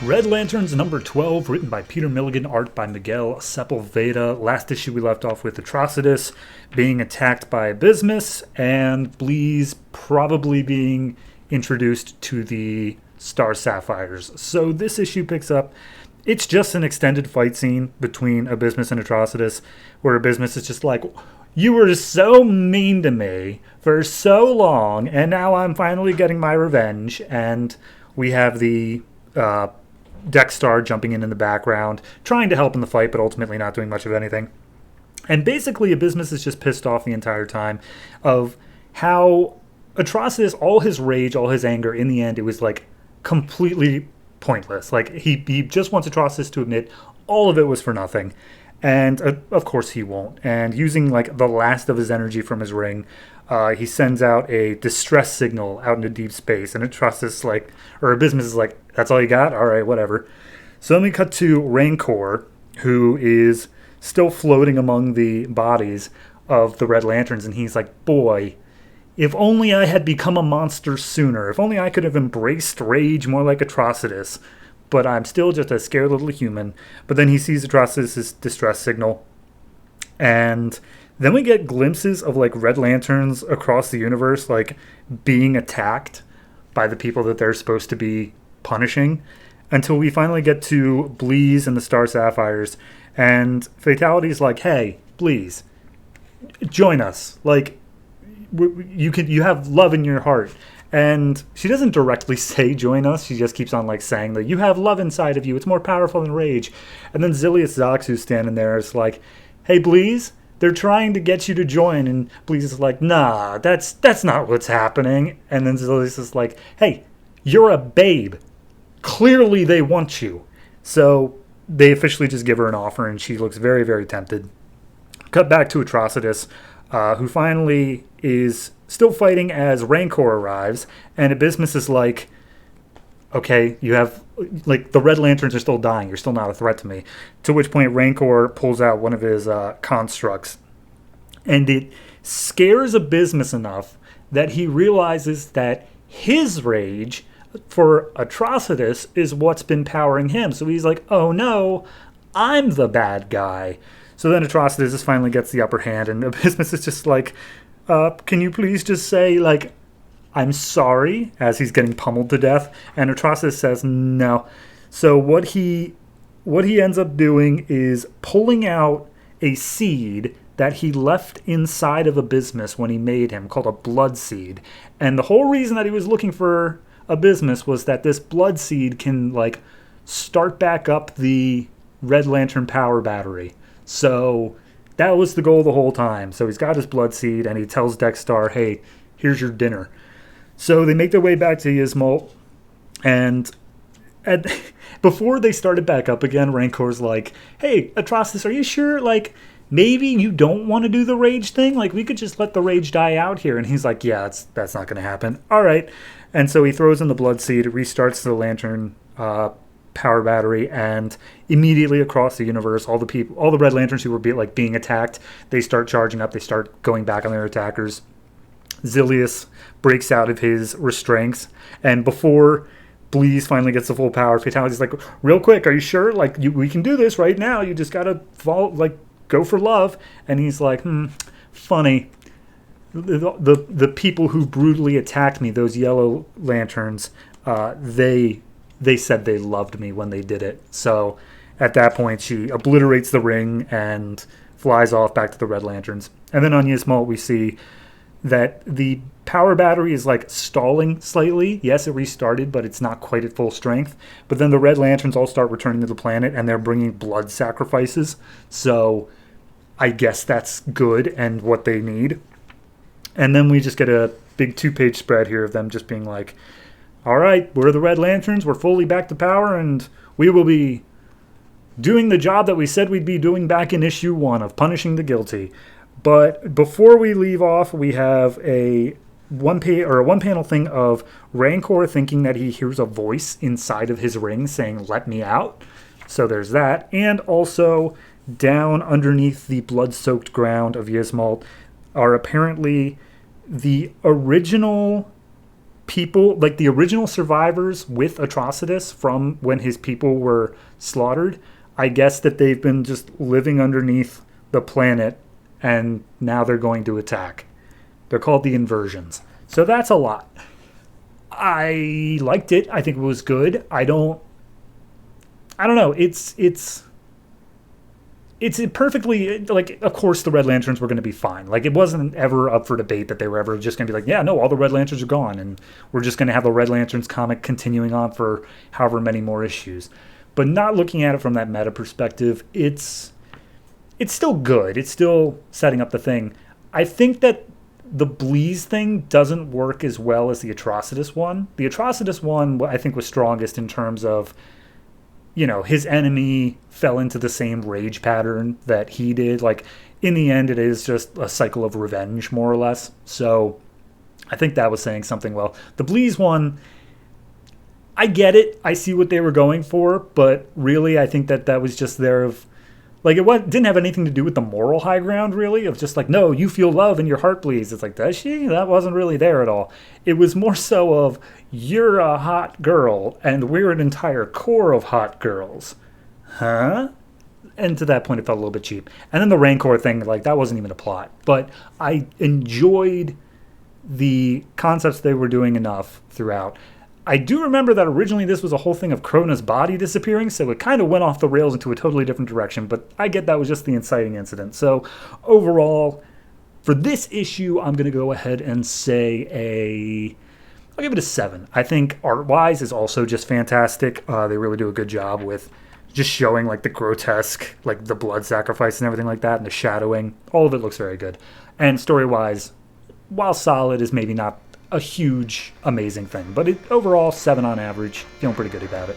Red Lanterns number 12, written by Peter Milligan, art by Miguel Sepulveda. Last issue we left off with Atrocitus being attacked by Abysmus and Bleeze probably being introduced to the Star Sapphires. So this issue picks up, it's just an extended fight scene between Abysmus and Atrocitus, where Abysmus is just like, you were so mean to me for so long, and now I'm finally getting my revenge. And we have the Dexstar jumping in the background, trying to help in the fight, but ultimately not doing much of anything. And basically, Abysmus is just pissed off the entire time of how Atrocitus, all his rage, all his anger, in the end, it was like completely pointless. Like, he just wants Atrocitus to admit all of it was for nothing. And of course he won't. And using like the last of his energy from his ring, he sends out a distress signal out into deep space. And Atrocitus Abysmus is like, that's all you got? All right, whatever. So then we cut to Rancor, who is still floating among the bodies of the Red Lanterns. And he's like, boy, if only I had become a monster sooner. If only I could have embraced rage more like Atrocitus. But I'm still just a scared little human. But then he sees Atrocitus' distress signal. And then we get glimpses of like Red Lanterns across the universe, like being attacked by the people that they're supposed to be punishing, until we finally get to Bleeze and the Star Sapphires. And Fatality's like, hey, Bleeze, join us. Like, you have love in your heart. And she doesn't directly say join us. She just keeps on like saying that you have love inside of you. It's more powerful than rage. And then Zilius Zox, who's standing there, is like, hey, Bleeze, they're trying to get you to join. And Bleeze is like, nah, that's not what's happening. And then Zilius is like, hey, you're a babe. Clearly they want you. So they officially just give her an offer, and she looks very, very tempted. Cut back to Atrocitus, who finally is still fighting as Rancor arrives, and Abysmus is like, okay, you have, like, the Red Lanterns are still dying, you're still not a threat to me. To which point Rancor pulls out one of his constructs, and it scares Abysmus enough that he realizes that his rage for Atrocitus is what's been powering him. So he's like, oh no, I'm the bad guy. So then Atrocitus finally gets the upper hand, and Abysmus is just like, can you please just say, like, I'm sorry, as he's getting pummeled to death? And Atrocitus says no. So what he ends up doing is pulling out a seed that he left inside of Abysmus when he made him, called a blood seed. And the whole reason that he was looking for Abysmus was that this blood seed can, like, start back up the Red Lantern power battery. So that was the goal the whole time. So he's got his blood seed, and he tells Dexstar, hey, here's your dinner. So they make their way back to Yzmolt, and before they started back up again, Rancor's like, hey, Atrocitus, are you sure, like, maybe you don't want to do the rage thing? Like, we could just let the rage die out here. And he's like, yeah, that's not going to happen. All right. And so he throws in the blood seed, restarts the Lantern power battery, and immediately across the universe, all the Red Lanterns who were being attacked, they start charging up, they start going back on their attackers. Zilius breaks out of his restraints, and before Bleeze finally gets the full power, Fatality's like, real quick, are you sure? Like, we can do this right now, you just gotta go for love. And he's like, funny, the people who brutally attacked me, those Yellow Lanterns, they said they loved me when they did it. So at that point, she obliterates the ring and flies off back to the Red Lanterns. And then on Yzmolt, we see that the power battery is like stalling slightly. Yes, it restarted, but it's not quite at full strength. But then the Red Lanterns all start returning to the planet, and they're bringing blood sacrifices. So I guess that's good and what they need. And then we just get a big 2-page spread here of them just being like, all right, we're the Red Lanterns, we're fully back to power, and we will be doing the job that we said we'd be doing back in issue 1 of punishing the guilty. But before we leave off, we have a one-panel thing of Rancor thinking that he hears a voice inside of his ring saying, let me out. So there's that. And also, down underneath the blood-soaked ground of Yzmolt are apparently the original people, like the original survivors with Atrocitus from when his people were slaughtered, I guess that they've been just living underneath the planet and now they're going to attack. They're called the inversions. So that's a lot. I liked it. I think it was good. I don't know. It's perfectly, like, of course the Red Lanterns were going to be fine. Like, it wasn't ever up for debate that they were ever just going to be like, yeah, no, all the Red Lanterns are gone and we're just going to have the Red Lanterns comic continuing on for however many more issues. But not looking at it from that meta perspective, it's still good. It's still setting up the thing. I think that the Bleez thing doesn't work as well as the Atrocitus one. The Atrocitus one, I think, was strongest in terms of, you know, his enemy fell into the same rage pattern that he did. Like, in the end, it is just a cycle of revenge, more or less. So I think that was saying something well. The Bleez one, I get it. I see what they were going for. But really, I think that was just there of, like, didn't have anything to do with the moral high ground, really, of just like, no, you feel love and your heart bleeds. It's like, does she? That wasn't really there at all. It was more so of, you're a hot girl, and we're an entire core of hot girls. Huh? And to that point, it felt a little bit cheap. And then the Rancor thing, like, that wasn't even a plot. But I enjoyed the concepts they were doing enough throughout. I do remember that originally this was a whole thing of Krona's body disappearing, so it kind of went off the rails into a totally different direction, but I get that was just the inciting incident. So overall, for this issue, I'm going to go ahead and say I'll give it a 7. I think art-wise is also just fantastic. They really do a good job with just showing, like, the grotesque, like, the blood sacrifice and everything like that, and the shadowing. All of it looks very good. And story-wise, while solid, is maybe not a huge, amazing thing. But overall, 7 on average. Feeling pretty good about it.